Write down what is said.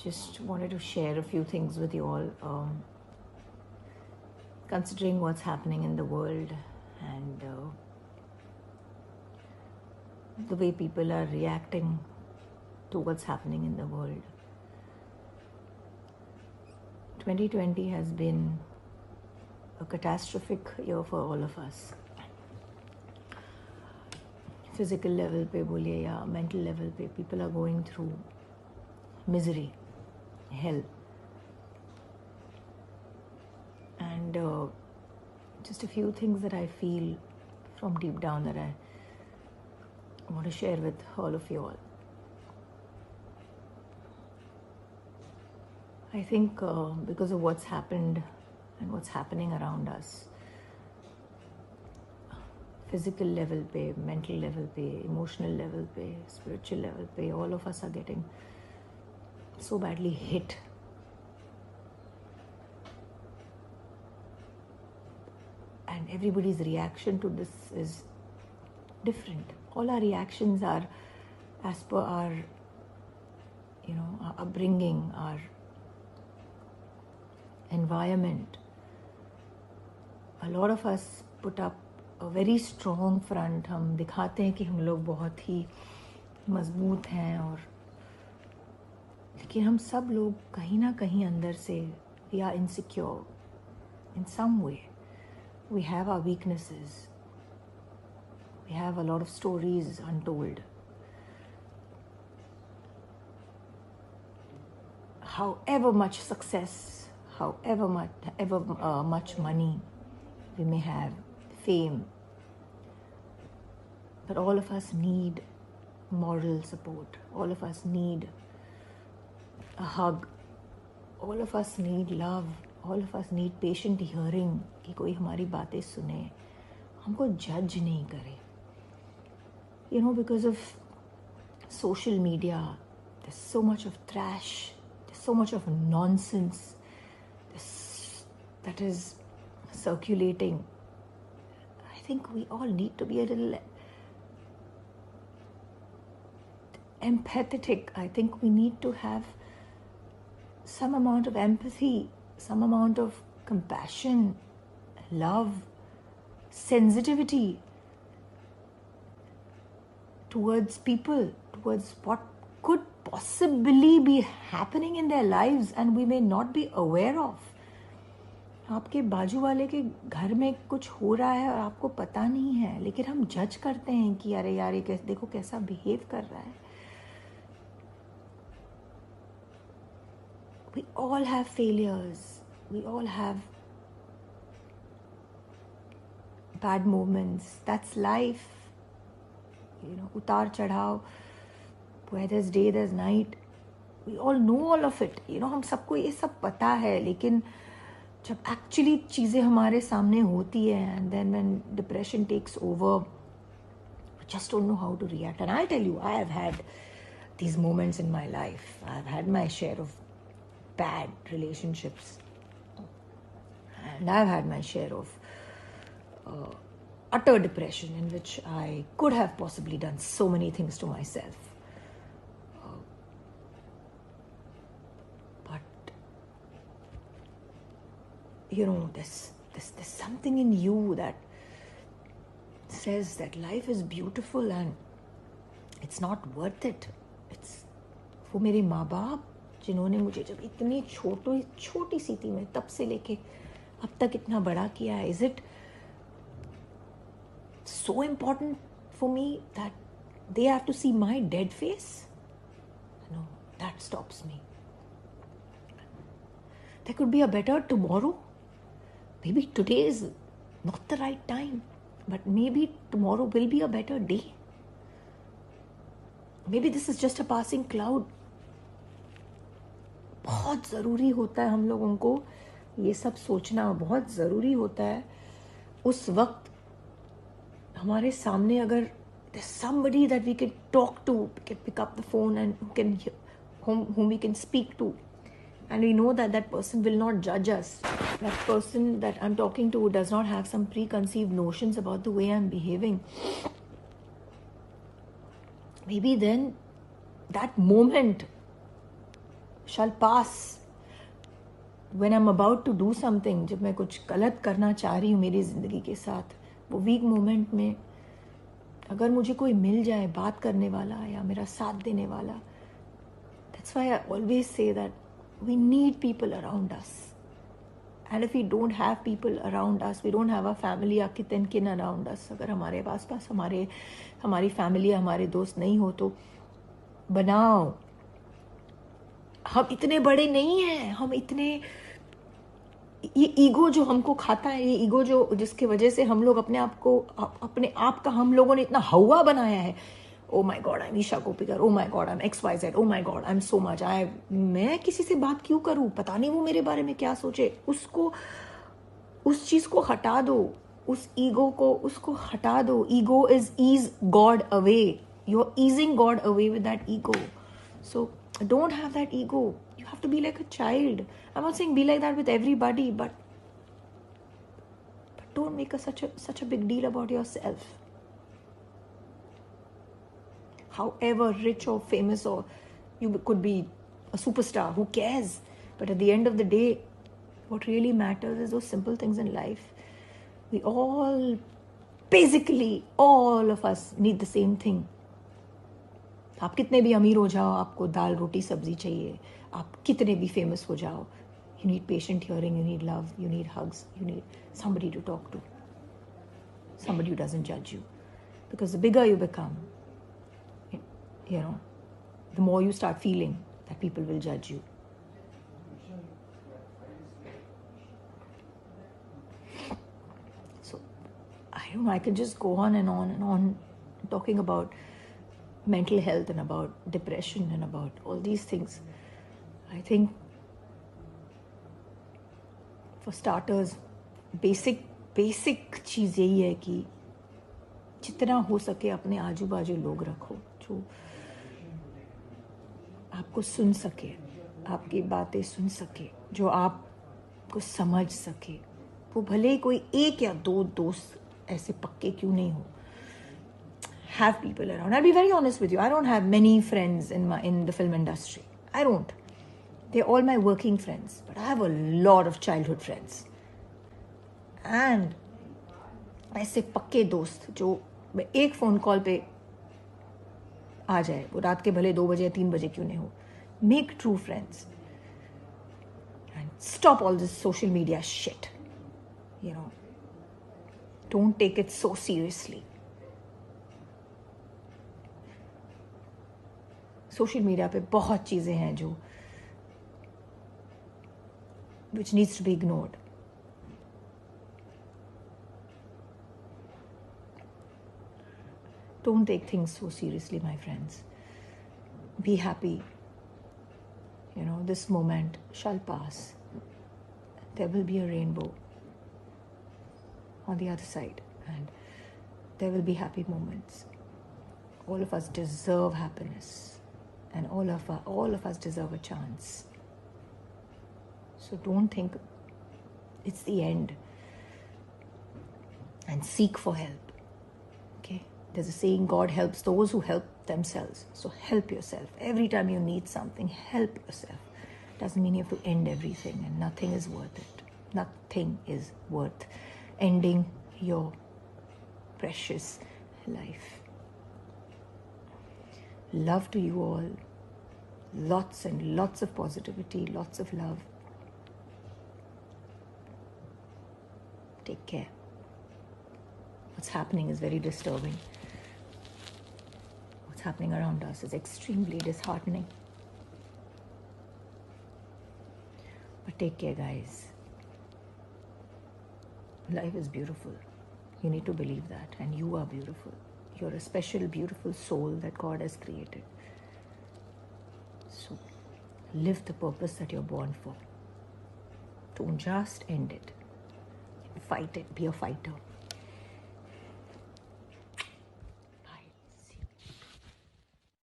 just wanted to share a few things with you all. Considering what's happening in the world and the way people are reacting to what's happening in the world. 2020 has been a catastrophic year for all of us. Physical level पे बोलिए या mental level पे, people are going through misery, hell. And just a few things that I feel from deep down that I want to share with all of you all. I think because of what's happened and what's happening around us, physical level pe, mental level pe, emotional level pe, spiritual level pe, all of us are getting so badly hit. And everybody's reaction to this is different. All our reactions are as per our, our upbringing, our environment. A lot of us put up a very strong front. हम दिखाते हैं कि हम लोग बहुत ही मजबूत हैं और लेकिन हम सब लोग कहीं ना कहीं अंदर से we are insecure in some way. We have our weaknesses. We have a lot of stories untold. However much success, however much money we may have, fame, but all of us need moral support. All of us need a hug. All of us need love. All of us need patient hearing कि कोई हमारी बातें सुने, हमको जज नहीं करे. Because of social media, there's so much of trash, there's so much of nonsense that is circulating. I think we all need to be a little empathetic. I think we need to have some amount of empathy, some amount of compassion, love, sensitivity towards people, towards what could possibly be happening in their lives and we may not be aware of. आपके बाजू वाले के घर में कुछ हो रहा है और आपको पता नहीं है, लेकिन हम जज करते हैं कि अरे यार ये देखो कैसा बिहेव कर रहा है. We all have failures. We all have bad moments. That's life. Utar chadhav, where there's day, there's night. We all know all of it. हम सबको ये सब पता है, लेकिन जब actually चीज़ें हमारे सामने होती है, and then when depression takes over, we just don't know how to react. And I'll tell you, I have had these moments in my life. I've had my share of bad relationships. And I've had my share of utter depression in which I could have possibly done so many things to myself. But, there's something in you that says that life is beautiful and it's not worth it. वो मेरे माँ बाप जिन्होंने मुझे जब इतनी छोटी सी थी मैं तब से लेके अब तक इतना बड़ा किया है, is it so important for me that they have to see my dead face? No, that stops me. There could be a better tomorrow. Maybe today is not the right time, but maybe tomorrow will be a better day. Maybe this is just a passing cloud. बहुत ज़रूरी होता है हम लोगों को ये सब सोचना, बहुत ज़रूरी होता है. उस वक्त हमारे सामने अगर there's somebody that we can talk to, we can pick up the phone and whom we can speak to, and we know that that person will not judge us. That person that I'm talking to does not have some preconceived notions about the way I'm behaving. Maybe then that moment shall pass. When I'm about to do something, जब मैं कुछ गलत करना चाह रही हूँ मेरी ज़िंदगी के साथ, वो वीक मोमेंट में अगर मुझे कोई मिल जाए बात करने वाला या मेरा साथ देने वाला, that's why I always say that we need people around us. And if we don't have people around us, we don't have a family or kith and kin around us, अगर हमारे पास हमारी फैमिली या हमारे दोस्त नहीं हो तो बनाओ. हम इतने बड़े नहीं हैं, हम इतने, ये ईगो जो हमको खाता है, ये ईगो जो जिसके वजह से हम लोग अपने आप का हम लोगों ने इतना हवा बनाया है. Oh my god, I am Isha Koppikar, oh my god, I am XYZ, oh my god, I am so much, मैं किसी से बात क्यों करूं, पता नहीं वो मेरे बारे में क्या सोचे. उस चीज को हटा दो, उस ईगो को उसको हटा दो. Ego eases God away. You are easing God away with that ego. So don't have that ego. You have to be like a child. I'm not saying be like that with everybody, but don't make such a big deal about yourself. However rich or famous, or you could be a superstar, who cares? But at the end of the day, what really matters is those simple things in life. We basically all of us need the same thing. आप कितने भी अमीर हो जाओ, आपको दाल रोटी सब्जी चाहिए. आप कितने भी फेमस हो जाओ, you need patient hearing, you need love, you need hugs, you need somebody to talk to, somebody who doesn't judge you. Because the bigger you become, you know, the more you start feeling that people will judge you. So I don't know, I can just go on and on and on talking about mental health and about depression and about all these things. I think for starters, basic चीज़ यही है कि जितना हो सके अपने आजू बाजू लोग रखो जो आपको सुन सके, आपकी बातें सुन सके, जो आपको समझ सके. वो भले ही कोई एक या दो दोस्त ऐसे पक्के क्यों नहीं हो. Have people around. I'll be very honest with you. I don't have many friends in the film industry. I don't. They're all my working friends. But I have a lot of childhood friends. And ऐसे पक्के दोस्त जो एक phone call पे आ जाए, वो रात के भले 2 बजे या 3 बजे क्यों नहीं हो. Make true friends. And stop all this social media shit. You know. Don't take it so seriously. Social media पे बहुत चीज़ें हैं जो which needs to be ignored. Don't take things so seriously, my friends. Be happy. You know, this moment shall pass. There will be a rainbow on the other side, and there will be happy moments. All of us deserve happiness. And all of us deserve a chance. So don't think it's the end. And seek for help. Okay? There's a saying, God helps those who help themselves. So help yourself. Every time you need something, help yourself. Doesn't mean you have to end everything, and nothing is worth it. Nothing is worth ending your precious life. Love to you all. Lots and lots of positivity, lots of love. Take care. What's happening is very disturbing. What's happening around us is extremely disheartening. But take care, guys. Life is beautiful. You need to believe that. And you are beautiful. You're a special, beautiful soul that God has created. So, live the purpose that you're born for. Don't just end it. Fight it. Be a fighter.